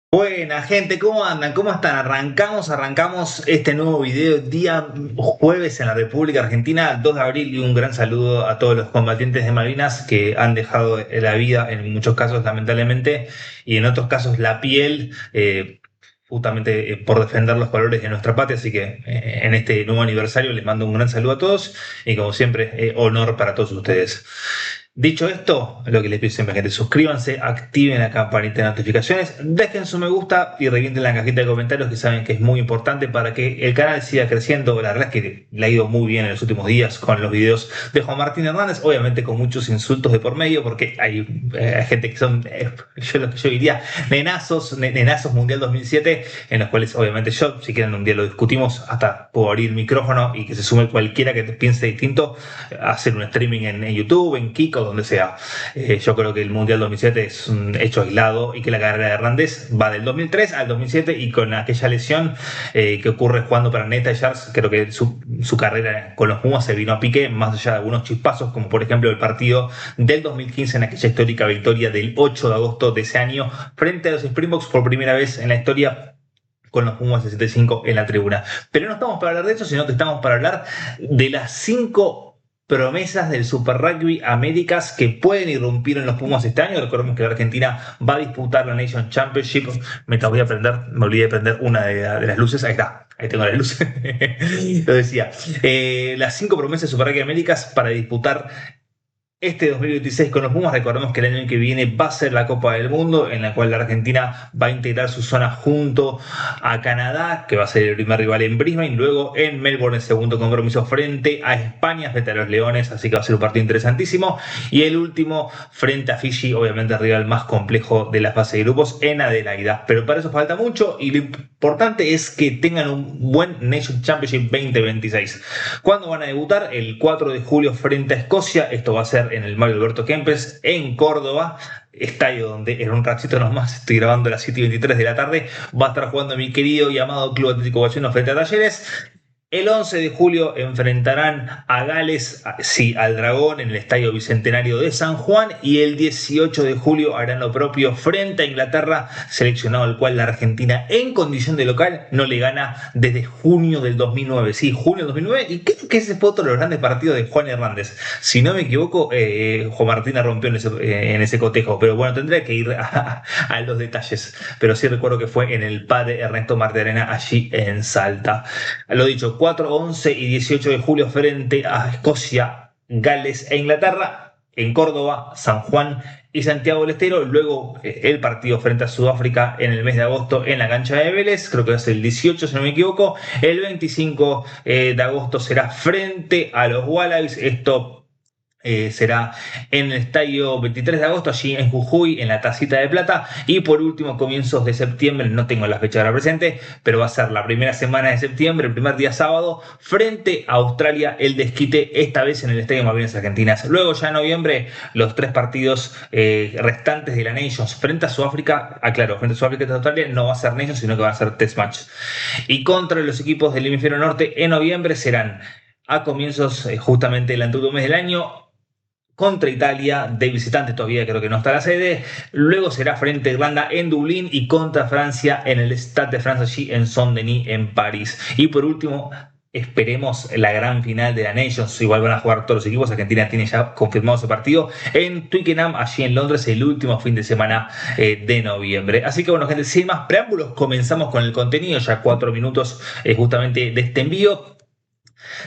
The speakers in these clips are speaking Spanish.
Buena gente, ¿cómo andan? ¿Cómo están? Arrancamos este nuevo video día jueves en la República Argentina, 2 de abril, y un gran saludo a todos los combatientes de Malvinas que han dejado la vida, en muchos casos lamentablemente, y en otros casos la piel, justamente por defender los colores de nuestra patria. Así que en este nuevo aniversario les mando un gran saludo a todos y, como siempre, honor para todos ustedes. Dicho esto, lo que les pido siempre, gente: suscríbanse, activen la campanita de notificaciones, dejen su me gusta y revienten la cajita de comentarios, que saben que es muy importante para que el canal siga creciendo. La verdad es que le ha ido muy bien en los últimos días con los videos de Juan Martín Hernández, obviamente con muchos insultos de por medio, porque hay gente que son, yo diría, nenazos Mundial 2007, en los cuales obviamente yo, si quieren un día lo discutimos, hasta puedo abrir el micrófono y que se sume cualquiera que piense distinto, hacer un streaming en YouTube, en Kiko, donde sea. Yo creo que el Mundial 2007 es un hecho aislado y que la carrera de Hernández va del 2003 al 2007, y con aquella lesión que ocurre jugando para Neta Jars, creo que su carrera con los Pumas se vino a pique, más allá de algunos chispazos, como por ejemplo el partido del 2015 en aquella histórica victoria del 8 de agosto de ese año frente a los Springboks, por primera vez en la historia, con los Pumas de 7-5 en la tribuna. Pero no estamos para hablar de eso, sino que estamos para hablar de las 5 promesas del Super Rugby Américas que pueden irrumpir en los Pumas este año. Recordemos que la Argentina va a disputar la Nation Championship. Me olvidé de prender una de las luces. Ahí está, ahí tengo las luces. Lo decía. Las 5 promesas del Super Rugby Américas para disputar este 2026 con los Pumas. Recordemos que el año que viene va a ser la Copa del Mundo, en la cual la Argentina va a integrar su zona junto a Canadá, que va a ser el primer rival en Brisbane, luego en Melbourne el segundo compromiso frente a España, frente a los Leones, así que va a ser un partido interesantísimo, y el último frente a Fiji, obviamente el rival más complejo de la fase de grupos, en Adelaida. Pero para eso falta mucho, y lo importante es que tengan un buen Nation Championship 2026. ¿Cuándo van a debutar? El 4 de julio frente a Escocia. Esto va a ser en el Mario Alberto Kempes, en Córdoba, estadio donde en un ratito nomás, estoy grabando a las 7:23 de la tarde, va a estar jugando mi querido y amado Club Atlético Guayuno frente a Talleres. El 11 de julio enfrentarán a Gales, sí, al Dragón, en el Estadio Bicentenario de San Juan, y el 18 de julio harán lo propio frente a Inglaterra, seleccionado al cual la Argentina en condición de local no le gana desde junio del 2009. Sí, junio del 2009, y creo que ese fue otro de los grandes partidos de Juan Hernández. Si no me equivoco, Juan Martín rompió en ese cotejo, pero bueno, tendré que ir a los detalles. Pero sí recuerdo que fue en el padre Ernesto Martirena, allí en Salta. Lo dicho, 4, 11 y 18 de julio frente a Escocia, Gales e Inglaterra, en Córdoba, San Juan y Santiago del Estero. Luego el partido frente a Sudáfrica en el mes de agosto en la cancha de Vélez, creo que es el 18 si no me equivoco. El 25 de agosto será frente a los Wallabies. Esto será en el estadio 23 de agosto, allí en Jujuy, en la Tacita de Plata. Y por último, comienzos de septiembre, no tengo la fecha ahora presente, pero va a ser la primera semana de septiembre, el primer día sábado, frente a Australia, el desquite, esta vez en el Estadio Malvinas Argentinas. Luego, ya en noviembre, los 3 partidos restantes de la Nations frente a Sudáfrica. Aclaro, frente a Sudáfrica y Australia no va a ser Nations, sino que va a ser Test Match. Y contra los equipos del hemisferio norte en noviembre serán a comienzos justamente del anterior mes del año, contra Italia de visitante, todavía creo que no está la sede. Luego será frente a Irlanda en Dublín, y contra Francia en el Stade de France, allí en Saint-Denis, en París. Y por último, esperemos la gran final de la Nations. Igual van a jugar todos los equipos. Argentina tiene ya confirmado ese partido en Twickenham, allí en Londres, el último fin de semana de noviembre. Así que bueno, gente, sin más preámbulos, comenzamos con el contenido. Ya 4 minutos justamente de este envío.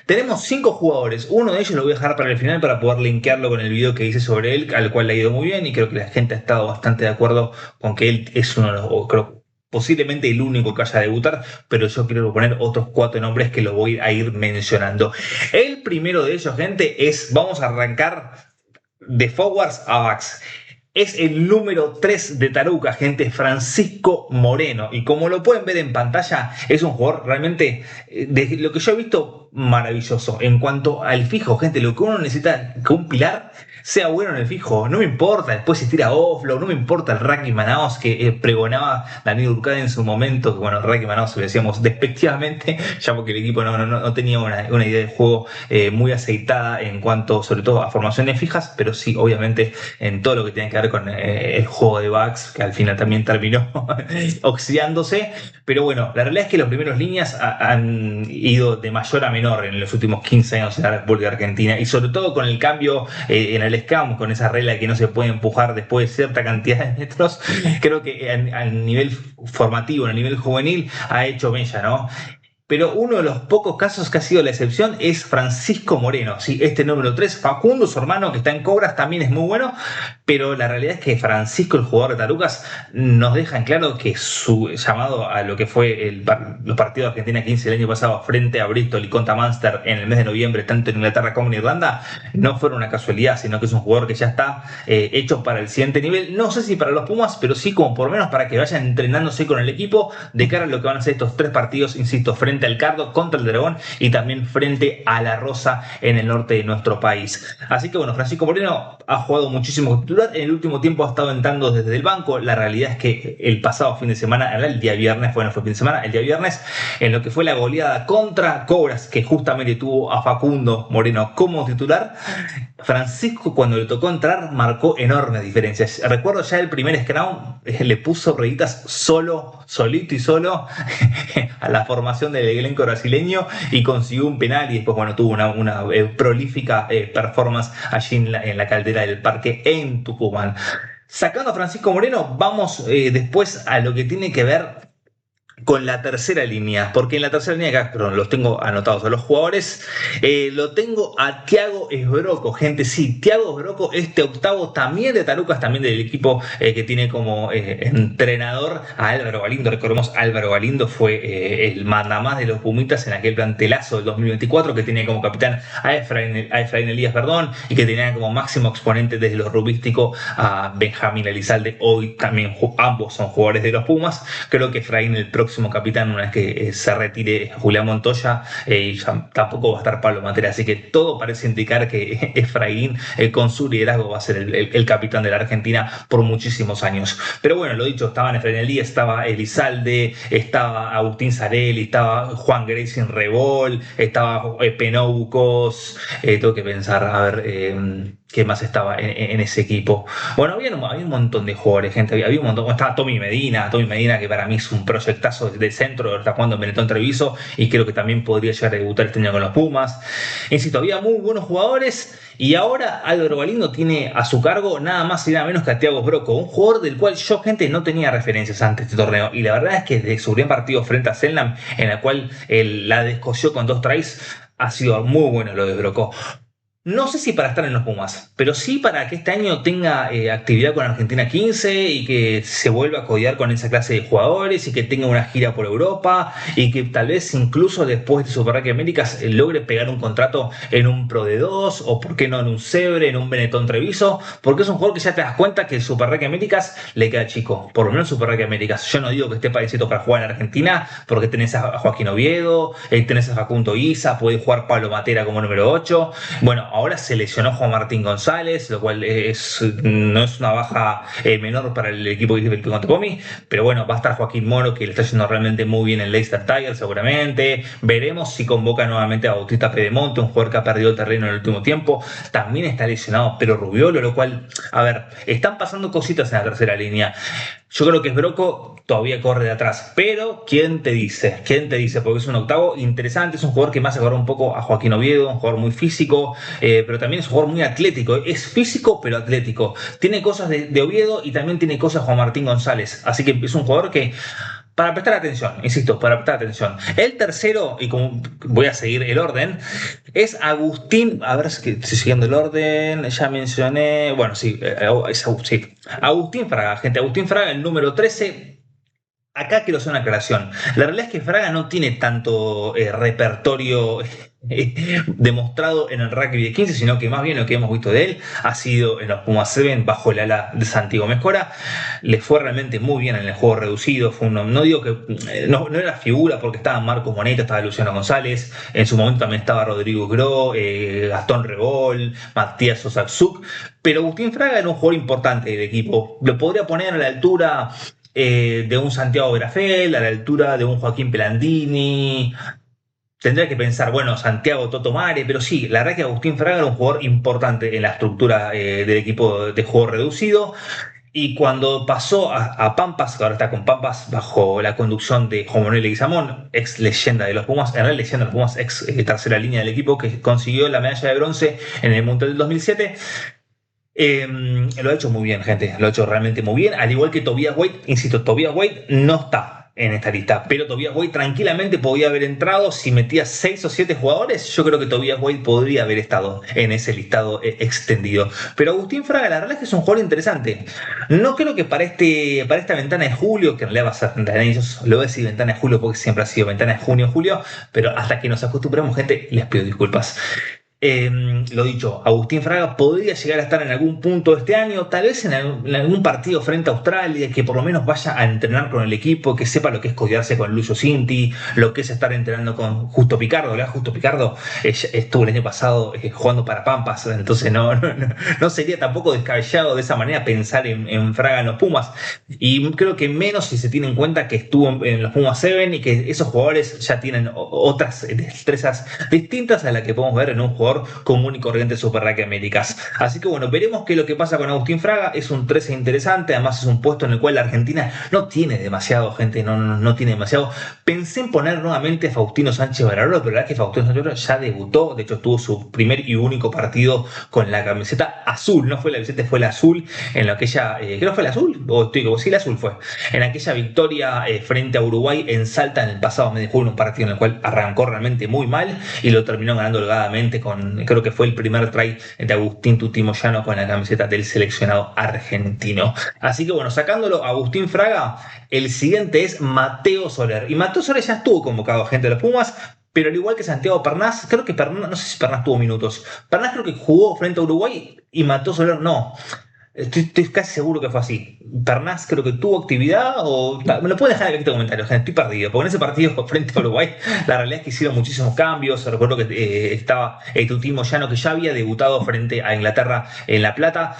Tenemos 5 jugadores, uno de ellos lo voy a dejar para el final para poder linkearlo con el video que hice sobre él, al cual le ha ido muy bien, y creo que la gente ha estado bastante de acuerdo con que él es uno de los, creo, posiblemente el único que vaya a debutar, pero yo quiero poner otros 4 nombres que lo voy a ir mencionando. El primero de ellos, gente, vamos a arrancar de forwards a backs. Es el número 3 de Taruca, gente, Francisco Moreno. Y como lo pueden ver en pantalla, es un jugador realmente, de lo que yo he visto, maravilloso. En cuanto al fijo, gente, lo que uno necesita, que un pilar sea bueno en el fijo. No me importa después si tira offload, no me importa el Rugby Manaos que pregonaba Daniel Urcade en su momento, que bueno, Rugby Manaos lo decíamos despectivamente, ya porque el equipo no tenía una idea de juego muy aceitada en cuanto sobre todo a formaciones fijas, pero sí obviamente en todo lo que tiene que que ver con el juego de bugs, que al final también terminó oxidándose. Pero bueno, la realidad es que los primeros líneas han ido de mayor a menor en los últimos 15 años en la República Argentina, y sobre todo con el cambio en el SCAM, con esa regla que no se puede empujar después de cierta cantidad de metros. Creo que a nivel formativo, a nivel juvenil, ha hecho mella, ¿no? Pero uno de los pocos casos que ha sido la excepción es Francisco Moreno, ¿sí? Este número 3, Facundo, su hermano que está en Cobras, también es muy bueno, pero la realidad es que Francisco, el jugador de Tarucas, nos deja en claro que su llamado a lo que fue los partidos de Argentina 15 el año pasado frente a Bristol y contra Munster en el mes de noviembre, tanto en Inglaterra como en Irlanda, no fueron una casualidad, sino que es un jugador que ya está hecho para el siguiente nivel. No sé si para los Pumas, pero sí como por lo menos para que vayan entrenándose con el equipo de cara a lo que van a ser estos 3 partidos, insisto, frente al Cardo, contra el Dragón y también frente a la Rosa en el norte de nuestro país. Así que bueno, Francisco Moreno ha jugado muchísimo titular, en el último tiempo ha estado entrando desde el banco. La realidad es que el pasado fin de semana, el día viernes, bueno, fue fin de semana, el día viernes, en lo que fue la goleada contra Cobras, que justamente tuvo a Facundo Moreno como titular, Francisco, cuando le tocó entrar, marcó enormes diferencias. Recuerdo ya el primer scrum, le puso rueditas solito y solo a la formación del elenco brasileño y consiguió un penal, y después, bueno, tuvo una prolífica performance allí en la caldera del Parque en Tucumán. Sacando a Francisco Moreno, vamos después a lo que tiene que ver con la tercera línea, porque en la tercera línea, acá, perdón, los tengo anotados a los jugadores, lo tengo a Thiago Esbroco, gente, sí, Thiago Esbroco, este octavo también de Tarucas, también del equipo que tiene como entrenador a Álvaro Galindo. Recordemos, Álvaro Galindo fue el mandamás de los Pumitas en aquel plantelazo del 2024, que tenía como capitán a Efraín Elías, y que tenía como máximo exponente desde lo rugbyístico a Benjamín Elizalde. Hoy también ambos son jugadores de los Pumas. Creo que Efraín, el próximo capitán, una vez que se retire Julián Montoya, y ya tampoco va a estar Pablo Matera, así que todo parece indicar que Efraín, con su liderazgo, va a ser el capitán de la Argentina por muchísimos años. Pero bueno, lo dicho, estaban Efraín Elías, estaba Elizalde, estaba Agustín Sarelli, estaba Juan Gracie Rebol, estaba Penoucos, tengo que pensar, a ver, ¿qué más estaba en ese equipo? Bueno, había un montón de jugadores, gente. Había un montón. Estaba Tommy Medina, que para mí es un proyectazo de centro. Está jugando en Benetton Treviso y creo que también podría llegar a debutar este año con los Pumas. Insisto, había muy buenos jugadores, y ahora Álvaro Galindo tiene a su cargo nada más y nada menos que a Thiago Esbroco, un jugador del cual yo, gente, no tenía referencias antes de este torneo. Y la verdad es que de su gran partido frente a Selnam, en el cual la descosió con 2 tries, ha sido muy bueno lo de Esbroco. No sé si para estar en los Pumas, pero sí para que este año tenga actividad con Argentina 15 y que se vuelva a codear con esa clase de jugadores y que tenga una gira por Europa y que tal vez incluso después de Super Rugby Américas logre pegar un contrato en un Pro D2 o por qué no en un Cebre, en un Benetton Treviso, porque es un jugador que ya te das cuenta que el Super Rugby Américas le queda chico, por lo menos Super Rugby Américas. Yo no digo que esté parecido para jugar en Argentina, porque tenés a Joaquín Oviedo, tenés a Facundo Isa, puede jugar Pablo Matera como número 8. Bueno, ahora se lesionó Juan Martín González, lo cual no es una baja menor para el equipo que contra Comi, pero bueno, va a estar Joaquín Moro, que le está yendo realmente muy bien en Leicester Tigers, seguramente. Veremos si convoca nuevamente a Bautista Pedemonte, un jugador que ha perdido terreno en el último tiempo. También está lesionado Pero Rubiolo, lo cual, a ver, están pasando cositas en la tercera línea. Yo creo que Esbroco todavía corre de atrás, pero ¿quién te dice? ¿Quién te dice? Porque es un octavo interesante, es un jugador que me hace acordar un poco a Joaquín Oviedo, un jugador muy físico, pero también es un jugador muy atlético. Es físico, pero atlético. Tiene cosas de Oviedo y también tiene cosas de Juan Martín González. Así que es un jugador que, para prestar atención, insisto, para prestar atención. El tercero, y como voy a seguir el orden, es Agustín. A ver si estoy siguiendo el orden. Ya mencioné. Bueno, sí, sí. Agustín Fraga, gente. Agustín Fraga, el número 13. Acá quiero hacer una aclaración. La realidad es que Fraga no tiene tanto repertorio demostrado en el rugby de 15, sino que más bien lo que hemos visto de él ha sido en los Pumas 7 bajo el ala de Santiago Mezcora. Le fue realmente muy bien en el juego reducido. No digo que no era figura, porque estaba Marco Moneta, estaba Luciano González, en su momento también estaba Rodrigo Gro, Gastón Rebol, Matías Osaksuk, pero Agustín Fraga era un jugador importante del equipo. Lo podría poner a la altura de un Santiago Grafel, a la altura de un Joaquín Pelandini, tendría que pensar, bueno, Santiago Toto Mare, pero sí, la verdad que Agustín Fraga era un jugador importante en la estructura del equipo de juego reducido. Y cuando pasó a Pampas, que ahora está con Pampas bajo la conducción de Juan Manuel Leguizamón, ex leyenda de los Pumas, en realidad leyenda de los Pumas, ex tercera línea del equipo, que consiguió la medalla de bronce en el Mundial del 2007. Lo ha hecho muy bien, gente. Lo ha hecho realmente muy bien. Al igual que Tobias Wade, insisto, Tobias Wade no está en esta lista, pero Tobias Wade tranquilamente podía haber entrado. Si metía 6 o 7 jugadores, yo creo que Tobias Wade podría haber estado en ese listado extendido. Pero Agustín Fraga, la verdad es que es un jugador interesante. No creo que para esta ventana de julio, que en realidad va a ser ventana de ellos, lo voy a decir ventana de julio porque siempre ha sido ventana de junio, julio, pero hasta que nos acostumbremos, gente, les pido disculpas. Lo dicho, Agustín Fraga podría llegar a estar en algún punto este año, tal vez en algún partido frente a Australia, que por lo menos vaya a entrenar con el equipo, que sepa lo que es codearse con Lucio Cinti, lo que es estar entrenando con Justo Picardo. ¿Verdad? Justo Picardo estuvo el año pasado jugando para Pampas, entonces no sería tampoco descabellado de esa manera pensar en Fraga en los Pumas. Y creo que menos si se tiene en cuenta que estuvo en los Pumas 7 y que esos jugadores ya tienen otras destrezas distintas a las que podemos ver en un jugador común y corriente Super Rugby Américas. Así que bueno, veremos qué es lo que pasa con Agustín Fraga. Es un 13 interesante, además es un puesto en el cual la Argentina no tiene demasiado, gente, no tiene demasiado. Pensé en poner nuevamente a Faustino Sánchez Vararolo, pero la verdad es que Faustino Sánchez Vararolo ya debutó, de hecho tuvo su primer y único partido con la camiseta azul, no fue la camiseta, fue la azul, en aquella, creo que fue la azul, o estoy como sí, la azul fue, en aquella victoria frente a Uruguay en Salta en el pasado mes de julio, un partido en el cual arrancó realmente muy mal y lo terminó ganando holgadamente creo que fue el primer try de Agustín Tuti Moyano con la camiseta del seleccionado argentino. Así que bueno, sacándolo Agustín Fraga, el siguiente es Mateo Soler. Y Mateo Soler ya estuvo convocado a gente de los Pumas, pero al igual que Santiago Pernás, creo que Pernás, no sé si Pernás tuvo minutos. Pernás creo que jugó frente a Uruguay y Mateo Soler no. Estoy casi seguro que fue así. Pernás creo que tuvo actividad o... Me lo pueden dejar en el comentario, gente, estoy perdido. Porque en ese partido frente a Uruguay, la realidad es que hicieron muchísimos cambios. Recuerdo que estaba Tuti Moyano, que ya había debutado frente a Inglaterra en La Plata,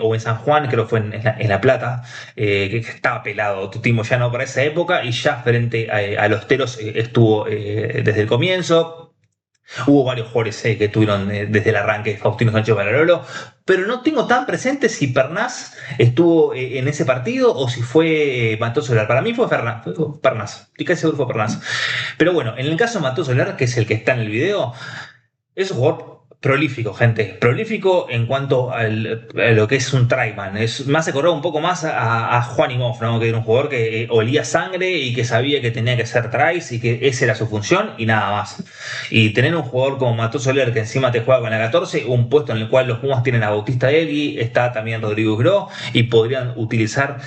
o en San Juan, creo que fue en La Plata, que estaba pelado Tuti Moyano para esa época, y ya frente a los Teros estuvo desde el comienzo. Hubo varios jugadores que tuvieron desde el arranque Faustino Sánchez Vararolo, pero no tengo tan presente si Pernás estuvo en ese partido o si fue Mateo Soler. Para mí fue Pernás, estoy casi seguro que fue Pernás. Pero bueno, en el caso de Mateo Soler, que es el que está en el video, es un jugador prolífico, gente. Prolífico en cuanto a lo que es un tryman. Me hace acordar un poco más a Juan Imhoff, ¿no? Que era un jugador que olía sangre y que sabía que tenía que hacer tries y que esa era su función y nada más. Y tener un jugador como Mateo Soler que encima te juega con la 14, un puesto en el cual los Pumas tienen a Bautista Egui, está también Rodrigo Gro y podrían utilizar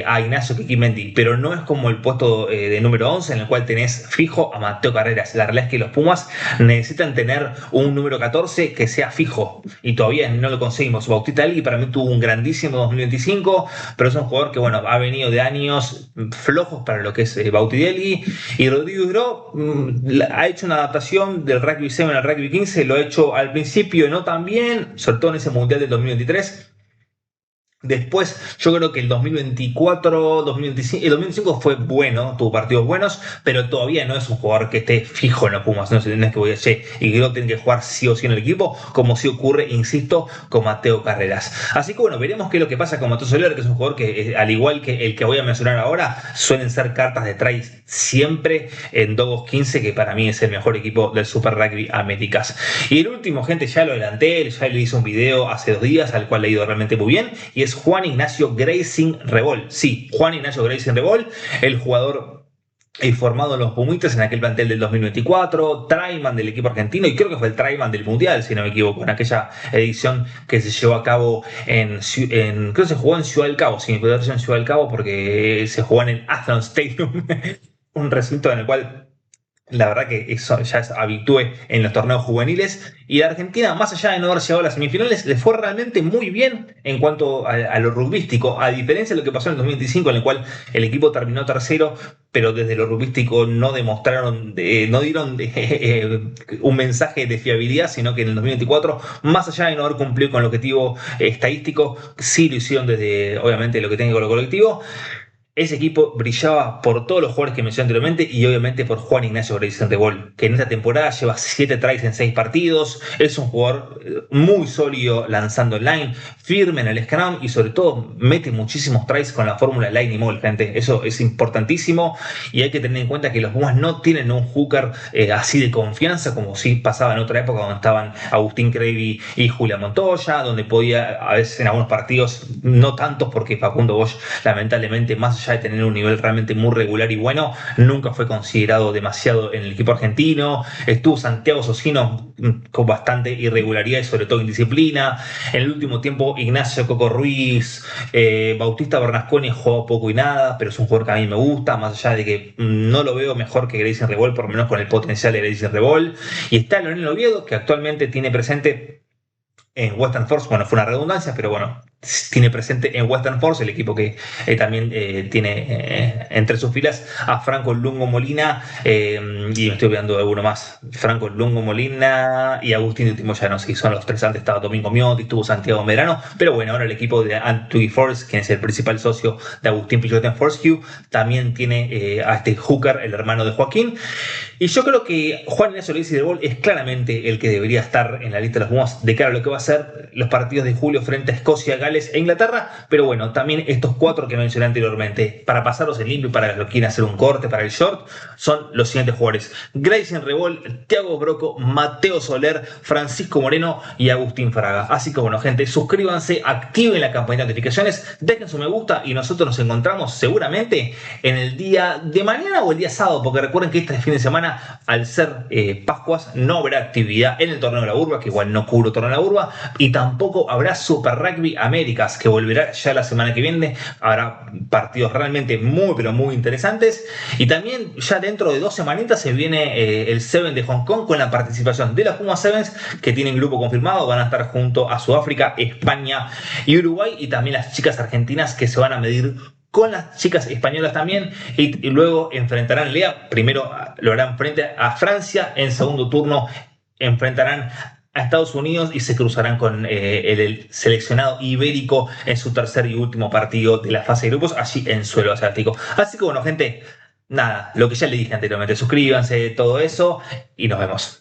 a Ignacio Quiquimendi, pero no es como el puesto de número 11 en el cual tenés fijo a Mateo Carreras. La realidad es que los Pumas necesitan tener un número 14 que sea fijo y todavía no lo conseguimos. Bautista Egui para mí tuvo un grandísimo 2025, pero es un jugador que bueno, ha venido de años flojos para lo que es Bautista Egui, y Rodrigo Gro ha hecho una adaptación del rugby 7 al rugby 15, lo ha hecho al principio no tan bien, sobre todo en ese mundial del 2023. Después, yo creo que el 2024, 2025, el 2025 fue bueno, tuvo partidos buenos, pero todavía no es un jugador que esté fijo en los Pumas. No es que voy a decir, y que no tiene que jugar sí o sí en el equipo, como sí ocurre, insisto, con Mateo Carreras. Así que bueno, veremos qué es lo que pasa con Mateo Soler, que es un jugador que, al igual que el que voy a mencionar ahora, suelen ser cartas de tries siempre en Dogos 15, que para mí es el mejor equipo del Super Rugby Américas. Y el último, gente, ya lo adelanté, ya le hice un video hace 2 días, al cual le he ido realmente muy bien, y es Juan Ignacio Grayson Rebol. Sí, Juan Ignacio Grayson Rebol, el jugador formado en los Pumitas en aquel plantel del 2024, tryman del equipo argentino, y creo que fue el tryman del Mundial, si no me equivoco, en aquella edición que se llevó a cabo creo que se jugó en Ciudad del Cabo, sí, puede ser en Ciudad del Cabo porque se jugó en el Athlon Stadium, un recinto en el cual la verdad que eso ya es habitué en los torneos juveniles, y la Argentina, más allá de no haber llegado a las semifinales, le fue realmente muy bien en cuanto a lo rugbyístico, a diferencia de lo que pasó en el 2025, en el cual el equipo terminó tercero, pero desde lo rugbyístico no demostraron, no dieron un mensaje de fiabilidad, sino que en el 2024, más allá de no haber cumplido con el objetivo estadístico, sí lo hicieron desde, obviamente, lo que tiene con lo colectivo. ese equipo brillaba por todos los jugadores que mencioné anteriormente y obviamente por Juan Ignacio Grayson Rebol, que en esta temporada lleva 7 tries en 6 partidos, es un jugador muy sólido lanzando line, firme en el scrum y sobre todo mete muchísimos tries con la fórmula line y mall, gente. Eso es importantísimo y hay que tener en cuenta que los Pumas no tienen un hooker así de confianza como sí pasaba en otra época donde estaban Agustín Crevi y Julián Montoya, donde podía a veces en algunos partidos, no tantos porque Facundo Bosch lamentablemente más allá de tener un nivel realmente muy regular y bueno, nunca fue considerado demasiado en el equipo argentino. Estuvo Santiago Socino con bastante irregularidad y sobre todo indisciplina. En el último tiempo Ignacio Coco Ruiz, Bautista Bernasconi jugó poco y nada, pero es un jugador que a mí me gusta, más allá de que no lo veo mejor que Grayson Rebol, por lo menos con el potencial de Grayson Rebol. Y está Leonel Oviedo, que actualmente tiene presente en Western Force, bueno, fue una redundancia, pero bueno, tiene presente en Western Force, el equipo que también tiene entre sus filas a Franco Lungo Molina, y me estoy olvidando de alguno más, Franco Lungo Molina y Agustín Último, ya no sé si son los tres, antes estaba Domingo Miotti, estuvo Santiago Medrano, pero bueno, ahora el equipo de Antui Force, quien es el principal socio de Agustín Pillote en Force Q, también tiene a este hooker, el hermano de Joaquín, y yo creo que Juan Ignacio Grayson Rebol es claramente el que debería estar en la lista de los Pumas de cara a lo que va a ser los partidos de julio frente a Escocia, Gales e Inglaterra, pero bueno, también estos 4 que mencioné anteriormente, para pasarlos en limpio, para los que quieran hacer un corte para el short, son los siguientes jugadores: Grayson Rebol, Thiago Broco, Mateo Soler, Francisco Moreno y Agustín Fraga. Así que bueno, gente, suscríbanse, activen la campanita de notificaciones, dejen su me gusta y nosotros nos encontramos seguramente en el día de mañana o el día sábado, porque recuerden que este fin de semana, al ser Pascuas, no habrá actividad en el torneo de la Urba, que igual no cubro torneo de la Urba, y tampoco habrá Super Rugby Américas, que volverá ya la semana que viene. Habrá partidos realmente muy, pero muy interesantes. Y también ya dentro de 2 semanitas se viene el Seven de Hong Kong con la participación de los Puma Sevens, que tienen grupo confirmado. Van a estar junto a Sudáfrica, España y Uruguay. Y también las chicas argentinas que se van a medir con las chicas españolas también, y luego enfrentarán Lea, primero lo harán frente a Francia, en segundo turno enfrentarán a Estados Unidos y se cruzarán con el seleccionado ibérico en su tercer y último partido de la fase de grupos, allí en suelo asiático. Así que bueno, gente, nada, lo que ya le dije anteriormente, suscríbanse, todo eso, y nos vemos.